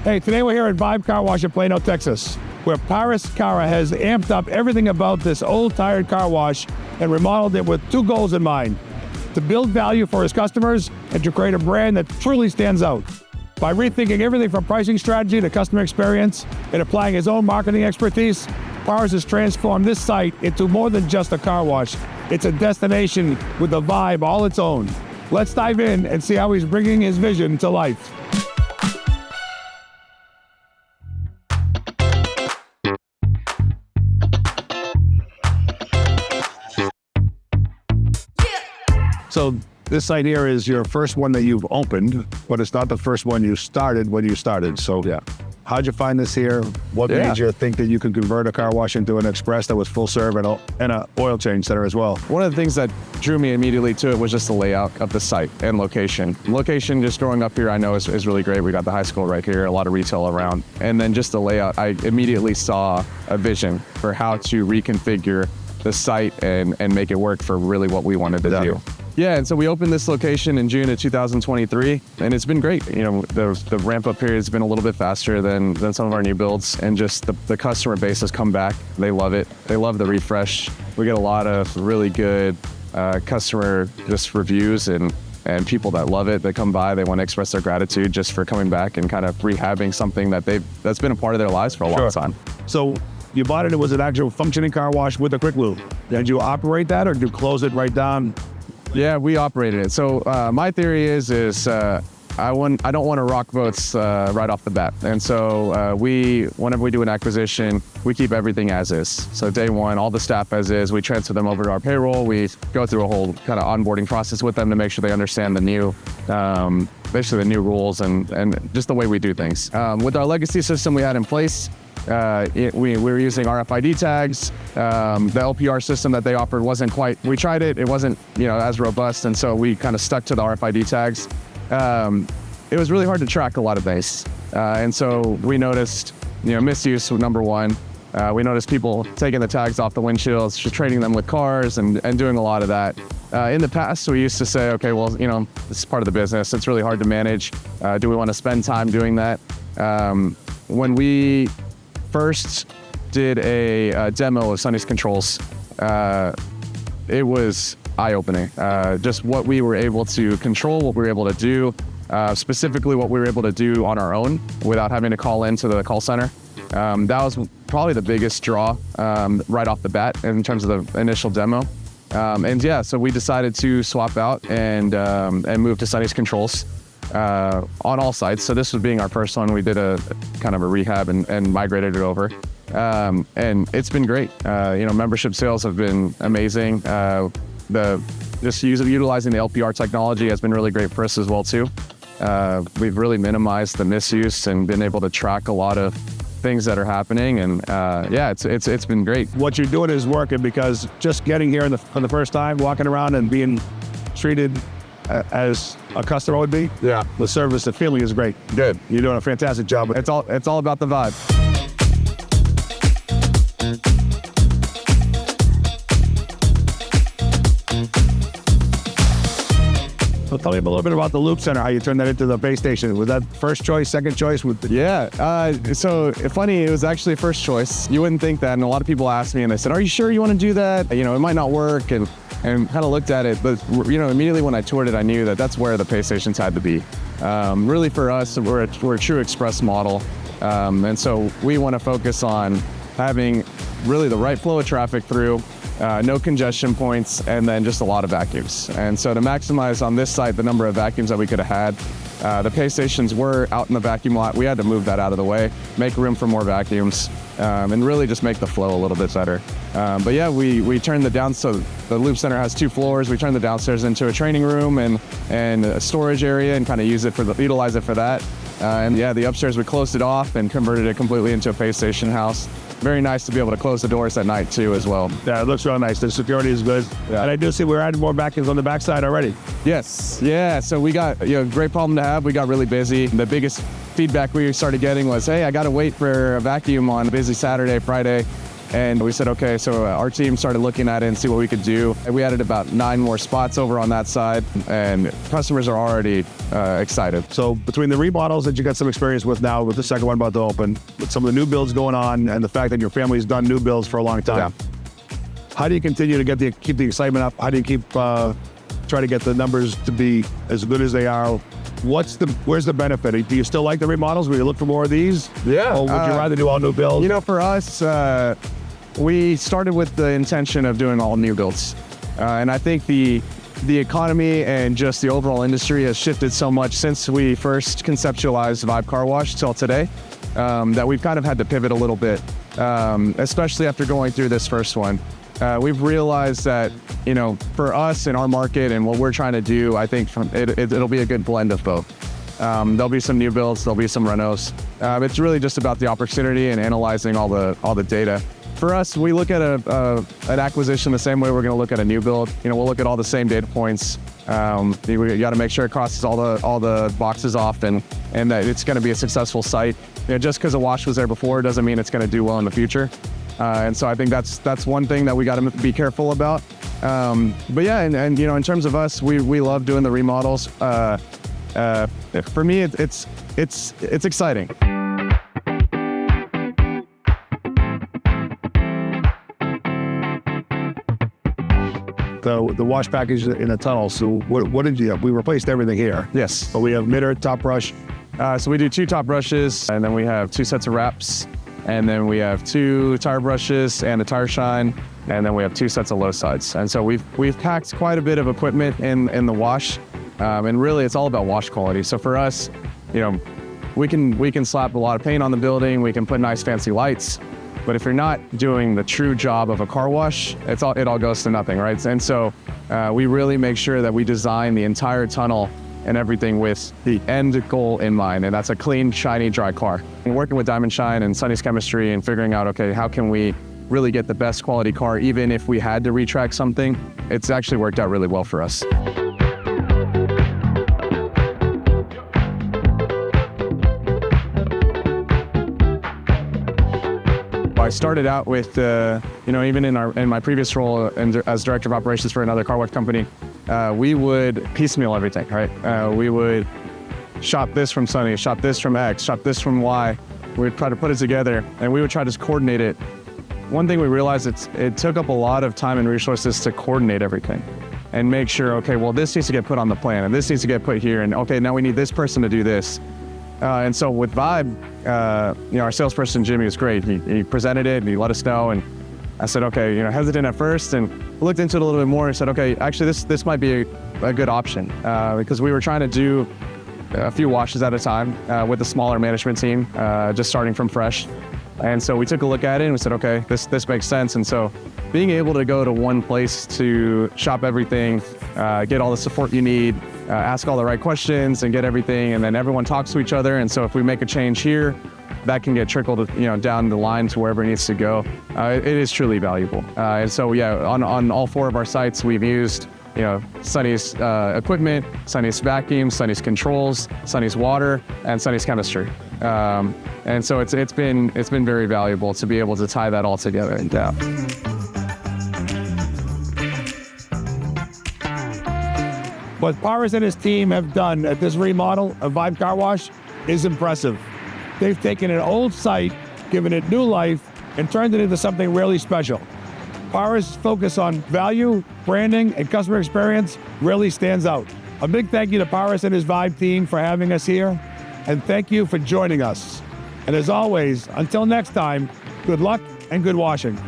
Hey, today we're here at Vibe Car Wash in Plano, Texas, where Paris Cara has amped up everything about this old, tired car wash and remodeled it with two goals in mind: to build value for his customers and to create a brand that truly stands out. By rethinking everything from pricing strategy to customer experience and applying his own marketing expertise, Paris has transformed this site into more than just a car wash. It's a destination with a vibe all its own. Let's dive in and see how he's bringing his vision to life. So this site here is your first one that you've opened, but it's not the first one you started when you started. So yeah, how'd you find this here? What made you think that you could convert a car wash into an express that was full serve and an oil change center as well? One of the things that drew me immediately to it was just the layout of the site and location. Location, just growing up here, I know is really great. We got the high school right here, a lot of retail around. And then just the layout, I immediately saw a vision for how to reconfigure the site and make it work for really what we wanted to do. Yeah, and so we opened this location in June of 2023, and it's been great. You know, the ramp up period has been a little bit faster than some of our new builds, and just the customer base has come back. They love it. They love the refresh. We get a lot of really good customer just reviews and people that love it. They come by, they want to express their gratitude just for coming back and kind of rehabbing something that's been a part of their lives for a long time. So you bought it was an actual functioning car wash with a quick lube. Did you operate that, or did you close it right down? Yeah, we operated it. So my theory is I don't want to rock boats right off the bat. And so whenever we do an acquisition, we keep everything as is. So day one, all the staff as is, we transfer them over to our payroll. We go through a whole kind of onboarding process with them to make sure they understand the new, basically the new rules and just the way we do things. With our legacy system we had in place, we were using RFID tags. The LPR system that they offered wasn't quite, we tried it, it wasn't as robust, and so we kind of stuck to the RFID tags. It was really hard to track a lot of things, and so we noticed misuse, number one. We noticed people taking the tags off the windshields, just trading them with cars and doing a lot of that. In the past, we used to say, okay, well, this is part of the business. It's really hard to manage. Do we want to spend time doing that? When we first did a demo of Sunny's controls, it was eye-opening. Just what we were able to control, what we were able to do, specifically what we were able to do on our own without having to call into the call center. That was probably the biggest draw right off the bat in terms of the initial demo. So we decided to swap out and move to Sunny's controls on all sites. So this was being our first one. We did a kind of a rehab and migrated it over. And it's been great. Membership sales have been amazing. Utilizing the LPR technology has been really great for us as well too. We've really minimized the misuse and been able to track a lot of things that are happening, and it's been great. What you're doing is working, because just getting here for the first time, walking around and being treated as a customer would be, the service, the feeling is great. Good. You're doing a fantastic job. It's all about the vibe. So tell me a little bit about the Loop Center, how you turned that into the base station. Was that first choice, second choice? So funny, it was actually first choice. You wouldn't think that, and a lot of people asked me and they said, are you sure you want to do that? It might not work, and kind of looked at it, but immediately when I toured it, I knew that that's where the pay stations had to be. Really for us, we're a true express model, and so we want to focus on having really the right flow of traffic through, no congestion points, and then just a lot of vacuums. And so to maximize on this site the number of vacuums that we could have had, the pay stations were out in the vacuum lot. We had to move that out of the way, make room for more vacuums, and really just make the flow a little bit better. We turned so the Loop Center has 2 floors. We turned the downstairs into a training room and a storage area, and kind of utilize it for that. The upstairs, we closed it off and converted it completely into a pay station house. Very nice to be able to close the doors at night too as well. Yeah, it looks real nice. The security is good. Yeah. And I do see we're adding more vacuums on the backside already. Yes, yeah, so we got great problem to have. We got really busy. The biggest feedback we started getting was, hey, I gotta wait for a vacuum on a busy Saturday, Friday. And we said, okay, so our team started looking at it and see what we could do. And we added about 9 more spots over on that side, and customers are already excited. So between the remodels that you got some experience with now, with the second one about to open, with some of the new builds going on, and the fact that your family's done new builds for a long time, how do you continue to keep the excitement up? How do you keep try to get the numbers to be as good as they are? Where's the benefit? Do you still like the remodels? Will you look for more of these? Yeah. Or would you rather do all new builds? You know, for us, we started with the intention of doing all new builds. And I think the economy and just the overall industry has shifted so much since we first conceptualized Vibe Car Wash till today, that we've kind of had to pivot a little bit, especially after going through this first one. We've realized that, you know, for us in our market and what we're trying to do, I think it'll be a good blend of both. There'll be some new builds, there'll be some renos. It's really just about the opportunity and analyzing all the data. For us, we look at an acquisition the same way we're going to look at a new build. You know, we'll look at all the same data points. We got to make sure it crosses all the boxes off, and that it's going to be a successful site. You know, just because a wash was there before doesn't mean it's going to do well in the future. And so I think that's one thing that we got to be careful about. But yeah, and you know, in terms of us, we love doing the remodels. For me, it's exciting. The wash package in the tunnel. So what did you? We replaced everything here. Yes. But we have midder, top brush. So we do 2 top brushes, and then we have 2 sets of wraps, and then we have 2 tire brushes and a tire shine, and then we have 2 sets of low sides. And so we've packed quite a bit of equipment in the wash, and really it's all about wash quality. So for us, you know, we can slap a lot of paint on the building, we can put nice fancy lights, but if you're not doing the true job of a car wash, it all goes to nothing, right? And so we really make sure that we design the entire tunnel and everything with the end goal in mind, and that's a clean, shiny, dry car. And working with Diamond Shine and Sunny's chemistry and figuring out, okay, how can we really get the best quality car, even if we had to retract something, it's actually worked out really well for us. I started out with, you know, even in my previous role as director of operations for another car wash company, we would piecemeal everything, right? We would shop this from Sunny, shop this from X, shop this from Y. We'd try to put it together, and we would try to coordinate it. One thing we realized, it took up a lot of time and resources to coordinate everything and make sure, okay, well, this needs to get put on the plan, and this needs to get put here, and okay, now we need this person to do this. And so with Vibe, you know, our salesperson, Jimmy, was great. He presented it and he let us know. And I said, okay, you know, hesitant at first, and looked into it a little bit more and said, okay, actually this might be a good option, because we were trying to do a few washes at a time with a smaller management team, just starting from fresh. And so we took a look at it and we said, okay, this makes sense. And so being able to go to one place to shop everything, get all the support you need, ask all the right questions and get everything, and then everyone talks to each other. And so if we make a change here, that can get trickled, you know, down the line to wherever it needs to go. It is truly valuable. And so yeah, on all 4 of our sites, we've used, you know, Sunny's equipment, Sunny's vacuum, Sunny's controls, Sunny's water, and Sunny's chemistry. And so it's been very valuable to be able to tie that all together. What Paris and his team have done at this remodel of Vibe Car Wash is impressive. They've taken an old site, given it new life, and turned it into something really special. Paris' focus on value, branding, and customer experience really stands out. A big thank you to Paris and his Vibe team for having us here, and thank you for joining us. And as always, until next time, good luck and good washing.